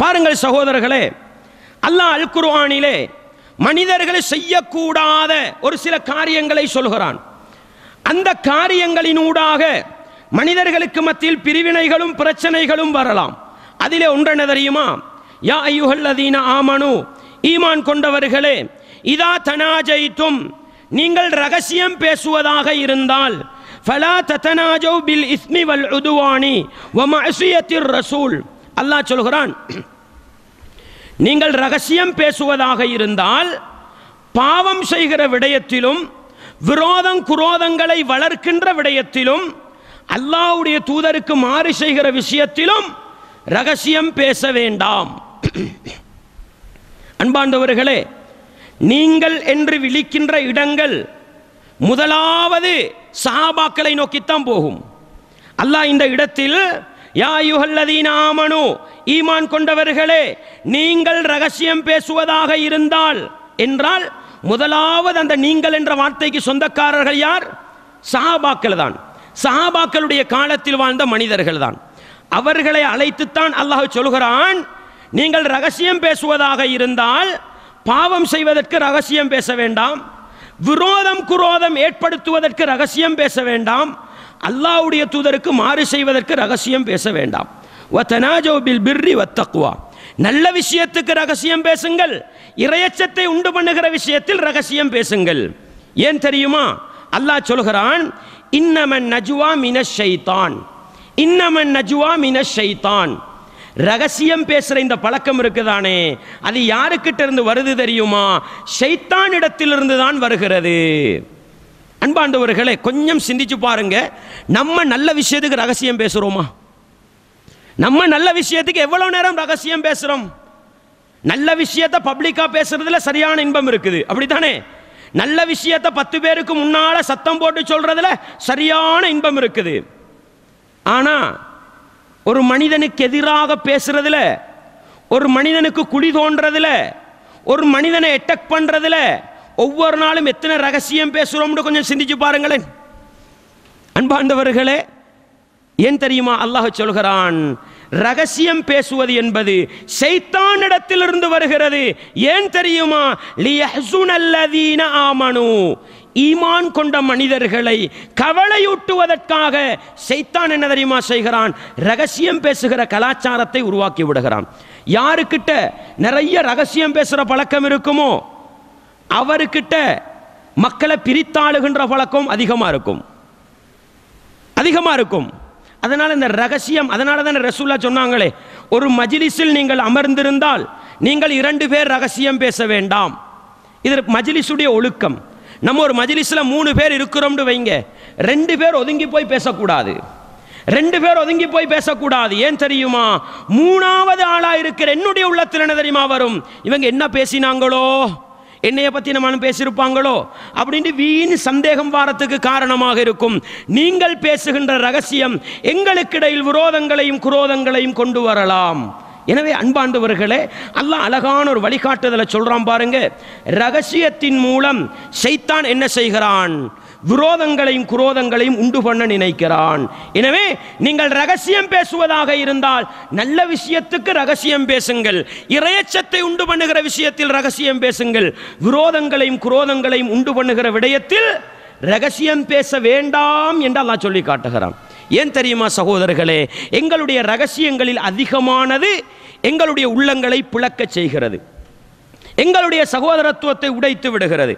பாருங்கள் சகோதரர்களே, அல்லாஹ் அல் குர்ஆனிலே மனிதர்களை செய்யக்கூடாத ஒரு சில காரியங்களை சொல்கிறான். அந்த காரியங்களினூடாக மனிதர்களுக்கு மத்தியில் பிரிவினைகளும் பிரச்சனைகளும் வரலாம். அதிலே ஒன்றென்ன தெரியுமா? யா அய்யுஹல்லதீன ஆமனு, ஈமான் கொண்டவர்களே, இதா தனாஜைத்தும், நீங்கள் ரகசியம் பேசுவதாக இருந்தால், ஃபலா ததனாஜௌ பில் இஸ்மி வல் உதுவானி வ மஅசியத்திர் ரசூல். அல்லாஹ் சொல்கிறான், நீங்கள் ரகசியம் பேசுவதாக இருந்தால் பாவம் செய்கிற விடயத்திலும் விரோதம் குரோதங்களை வளர்க்கின்ற விடயத்திலும் அல்லாஹ்வுடைய தூதருக்கு மாறு செய்கிற விஷயத்திலும் ரகசியம் பேச வேண்டாம். அன்பார்ந்தவர்களே, நீங்கள் என்று விழிக்கின்ற இடங்கள் முதலாவது சஹாபாக்களை நோக்கித்தான் போகும். அல்லாஹ் இந்த இடத்தில் யா அய்யுஹல்லதீன ஆமனு, ஈமான் கொண்டவர்களே, நீங்கள் ரகசியம் பேசுவதாக இருந்தால் என்றால் முதலாவது அந்த நீங்கள் என்ற வார்த்தைக்கு சொந்தக்காரர்கள் யார்? சஹாபாக்கள் தான். சஹாபாக்களுடைய காலத்தில் வாழ்ந்த மனிதர்கள் தான். அவர்களை அழைத்துத்தான் அல்லாஹ் சொல்கிறான், நீங்கள் ரகசியம் பேசுவதாக இருந்தால் பாவம் செய்வதற்கு ரகசியம் பேச வேண்டாம், விரோதம் குரோதம் ஏற்படுத்துவதற்கு ரகசியம் பேச வேண்டாம், அல்லாஹ்வுடைய தூதருக்கு மாறு செய்வதற்கு ரகசியம் பேச வேண்டாம். வதனாஜௌ பில் பிர்ரி வத்தக்வா, நல்ல விஷயத்துக்கு ரகசியம் பேசுங்கள், இறையச்சத்தை உண்டு பண்ணுகிற விஷயத்தில் ரகசியம் பேசுங்கள். ஏன் தெரியுமா? அல்லாஹ் சொல்கிறான், இன்னமன் நஜ்வா மினஷ் ஷைத்தான், இன்னமன் நஜ்வா மினஷ் ஷைத்தான். ரகசியம் பேசுற இந்த பழக்கம் இருக்குதானே, அது யாருக்கிட்ட இருந்து வருது தெரியுமா? ஷைத்தான் இடத்திலிருந்து தான் வருகிறது. அன்பாண்டவர்களே, கொஞ்சம் சிந்திச்சு பாருங்க, நம்ம நல்ல விஷயத்துக்கு ரகசியம் பேசுறோமா? நம்ம நல்ல விஷயத்துக்கு எவ்வளவு நேரம் ரகசியம் பேசுறோம்? நல்ல விஷயத்தை பப்ளிக்கா பேசுறதுல சரியான இன்பம் இருக்குது, அப்படித்தானே? நல்ல விஷயத்தை 10 பேருக்கு முன்னால சத்தம் போட்டு சொல்றதுல சரியான இன்பம் இருக்குது. ஆனா ஒரு மனிதனுக்கு எதிராக பேசுறதுல, ஒரு மனிதனுக்கு குழி தோன்றதுல, ஒரு மனிதனை அட்டாக் பண்றதுல ஒவ்வொரு நாளும் எத்தனை ரகசியம் பேசுறோம்னு கொஞ்சம் சிந்திச்சு பாருங்களேன். அன்பார்ந்தவர்களே, ஏன் தெரியுமா? அல்லாஹ் சொல்கிறான், ரகசியம் பேசுவது என்பது ஷைத்தானிடத்திலிருந்து வருகிறது. ஏன் தெரியுமா? லியஹ்ஸுனல்லதீன ஆமனு, ஈமான் கொண்ட மனிதர்களை கவலையூட்டுவதற்காக ஷைத்தான் என்ன தெரியுமா செய்கிறான்? ரகசியம் பேசுகிற கலாச்சாரத்தை உருவாக்கி விடுகிறான். யாருக்கிட்ட நிறைய ரகசியம் பேசுகிற பழக்கம் இருக்குமோ அவர்கிட்ட மக்களை பிரித்தாளுகின்ற பழக்கம் அதிகமாக இருக்கும். அதனால் இந்த ரகசியம், அதனால தான் ரசூலுல்லாஹ் சொன்னாங்களே, ஒரு மஜ்லிஸில் நீங்கள் அமர்ந்திருந்தால் நீங்கள் 2 பேர் ரகசியம் பேச வேண்டாம். இது மஜ்லிஸுடைய ஒழுக்கம். நம்ம ஒரு மஜ்லிஸில் 3 பேர் இருக்கிறோம்னு வைங்க, 2 பேர் ஒதுங்கி போய் பேசக்கூடாது. 2 பேர் ஒதுங்கி போய் பேசக்கூடாது. ஏன் தெரியுமா? 3வது ஆளா இருக்கிற என்னுடைய உள்ளத்தில் என்ன தெரியுமா வரும்? இவங்க என்ன பேசினாங்களோ, என்னைய பற்றி நம்ம பேசியிருப்பாங்களோ அப்படின்னு வீண் சந்தேகம் வாரத்துக்கு காரணமாக இருக்கும். நீங்கள் பேசுகின்ற ரகசியம் எங்களுக்கிடையில் விரோதங்களையும் குரோதங்களையும் கொண்டு வரலாம். எனவே அன்பாண்டவர்களே, அல்லாஹ் அழகான ஒரு வழிகாட்டுதலை சொல்றான் பாருங்க. ரகசியத்தின் மூலம் ஷைத்தான் என்ன செய்கிறான்? விரோதங்களையும் குரோதங்களையும் உண்டு பண்ண நினைக்கிறான். எனவே நீங்கள் ரகசியம் பேசுவதாக இருந்தால் நல்ல விஷயத்துக்கு ரகசியம் பேசுங்கள், இறையச்சத்தை உண்டு பண்ணுகிற விஷயத்தில் ரகசியம் பேசுங்கள், விரோதங்களையும் குரோதங்களையும் உண்டு பண்ணுகிற விடயத்தில் ரகசியம் பேச வேண்டாம் என்று அல்லாஹ் சொல்லி காட்டுகிறான். ஏன் தெரியுமா சகோதரர்களே? எங்களுடைய ரகசியங்களில் அதிகமானது எங்களுடைய உள்ளங்களை பிளக்க செய்கிறது, எங்களுடைய சகோதரத்துவத்தை உடைத்து விடுகிறது.